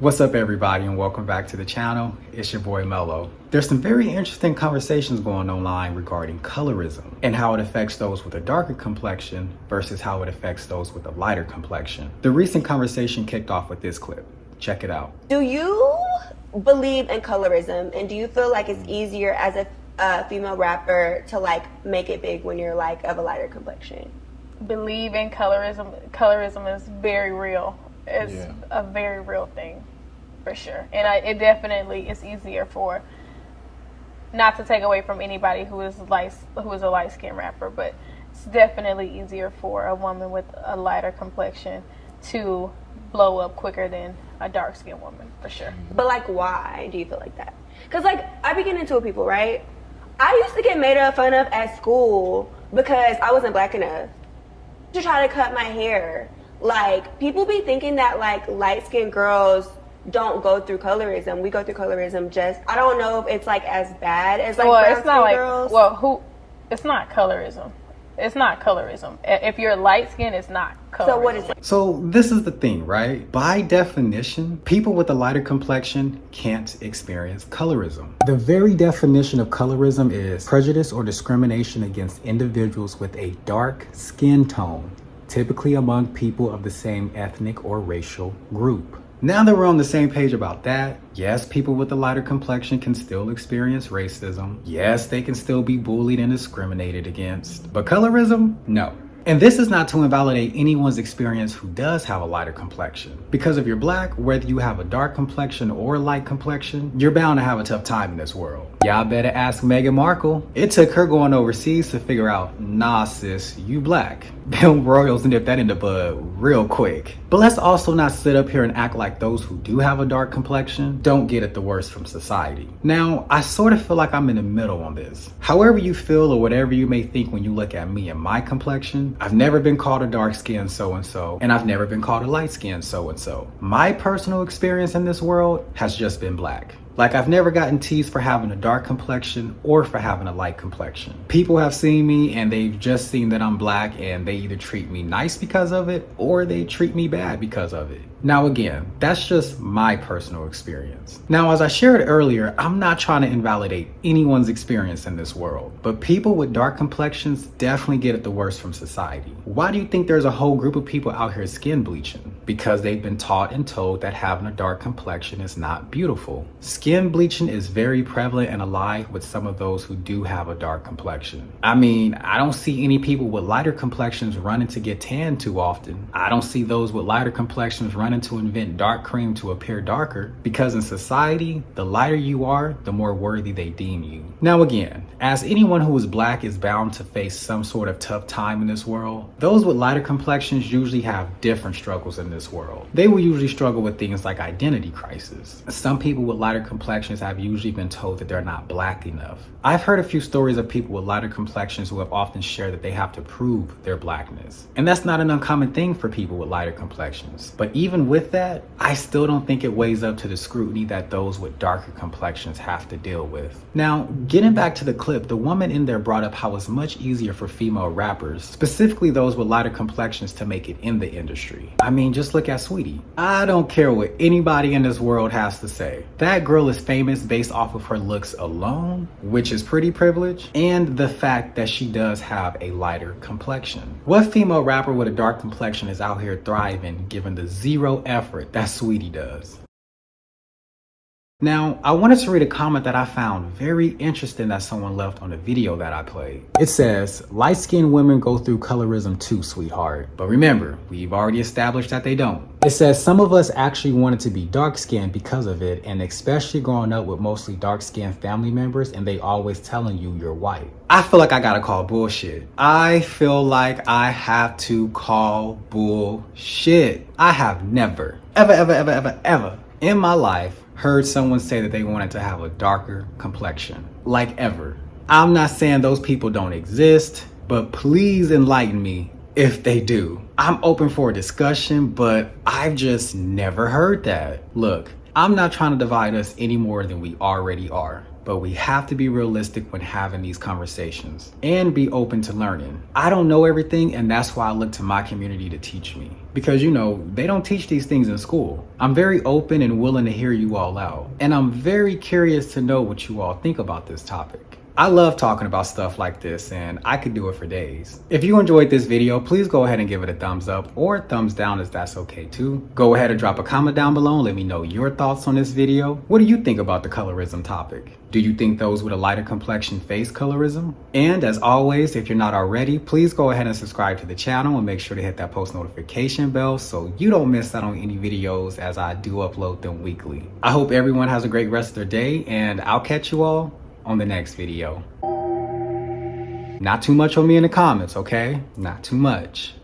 What's up, everybody, and welcome back to the channel. It's your boy Mello. There's some very interesting conversations going online regarding colorism and how it affects those with a darker complexion versus how it affects those with a lighter complexion. The recent conversation kicked off with this clip. Check it out. Do you believe in colorism, and do you feel like it's easier as a female rapper to make it big when you're of a lighter complexion? Believe in colorism. Colorism is very real. It's a very real thing, for sure. And it definitely is easier for, not to take away from anybody who is a light-skinned rapper, but it's definitely easier for a woman with a lighter complexion to blow up quicker than a dark-skinned woman, for sure. But why do you feel like that? Because I be getting into it with people, right? I used to get made fun of at school because I wasn't black enough to try to cut my hair. People be thinking that light-skinned girls don't go through colorism. We go through colorism I don't know if it's as bad as brown-skinned girls. It's not colorism. It's not colorism. If you're light skinned, it's not colorism. So what is it? So this is the thing, right? By definition, people with a lighter complexion can't experience colorism. The very definition of colorism is prejudice or discrimination against individuals with a dark skin tone, typically among people of the same ethnic or racial group. Now that we're on the same page about that, yes, people with a lighter complexion can still experience racism. Yes, they can still be bullied and discriminated against. But colorism? No. And this is not to invalidate anyone's experience who does have a lighter complexion. Because if you're black, whether you have a dark complexion or a light complexion, you're bound to have a tough time in this world. Y'all better ask Meghan Markle. It took her going overseas to figure out, nah sis, you black. Them royals nipped that in the bud real quick. But let's also not sit up here and act like those who do have a dark complexion don't get it the worst from society. Now, I sort of feel like I'm in the middle on this. However you feel or whatever you may think when you look at me and my complexion, I've never been called a dark-skinned so-and-so, and I've never been called a light-skinned so-and-so. My personal experience in this world has just been black. I've never gotten teased for having a dark complexion or for having a light complexion. People have seen me and they've just seen that I'm black, and they either treat me nice because of it or they treat me bad because of it. Now again, that's just my personal experience. Now, as I shared earlier, I'm not trying to invalidate anyone's experience in this world, but people with dark complexions definitely get it the worst from society. Why do you think there's a whole group of people out here skin bleaching? Because they've been taught and told that having a dark complexion is not beautiful. Skin bleaching is very prevalent and alive with some of those who do have a dark complexion. I mean, I don't see any people with lighter complexions running to get tan too often. I don't see those with lighter complexions running to invent dark cream to appear darker, because in society, the lighter you are, the more worthy they deem you. Now again, as anyone who is black is bound to face some sort of tough time in this world, those with lighter complexions usually have different struggles in this world. They will usually struggle with things like identity crisis. Some people with lighter complexions have usually been told that they're not black enough. I've heard a few stories of people with lighter complexions who have often shared that they have to prove their blackness. And that's not an uncommon thing for people with lighter complexions. But even with that, I still don't think it weighs up to the scrutiny that those with darker complexions have to deal with. Now, getting back to the clip, the woman in there brought up how it's much easier for female rappers, specifically those with lighter complexions, to make it in the industry. I mean, just look at Sweetie. I don't care what anybody in this world has to say. That girl is famous based off of her looks alone, which is pretty privileged, and the fact that she does have a lighter complexion. What female rapper with a dark complexion is out here thriving given the zero effort that Sweetie does? Now, I wanted to read a comment that I found very interesting that someone left on the video that I played. It says, light-skinned women go through colorism too, sweetheart. But remember, we've already established that they don't. It says, some of us actually wanted to be dark-skinned because of it, and especially growing up with mostly dark-skinned family members, and they always telling you you're white. I feel like I gotta call bullshit. I feel like I have to call bullshit. I have never, ever in my life heard someone say that they wanted to have a darker complexion. Ever. I'm not saying those people don't exist, but please enlighten me if they do. I'm open for a discussion, but I've just never heard that. Look, I'm not trying to divide us any more than we already are, but we have to be realistic when having these conversations and be open to learning. I don't know everything, and that's why I look to my community to teach me. Because they don't teach these things in school. I'm very open and willing to hear you all out. And I'm very curious to know what you all think about this topic. I love talking about stuff like this, and I could do it for days. If you enjoyed this video, please go ahead and give it a thumbs up or a thumbs down if that's okay too. Go ahead and drop a comment down below and let me know your thoughts on this video. What do you think about the colorism topic? Do you think those with a lighter complexion face colorism? And as always, if you're not already, please go ahead and subscribe to the channel and make sure to hit that post notification bell so you don't miss out on any videos as I do upload them weekly. I hope everyone has a great rest of their day, and I'll catch you all on the next video. Not too much on me in the comments, okay? Not too much.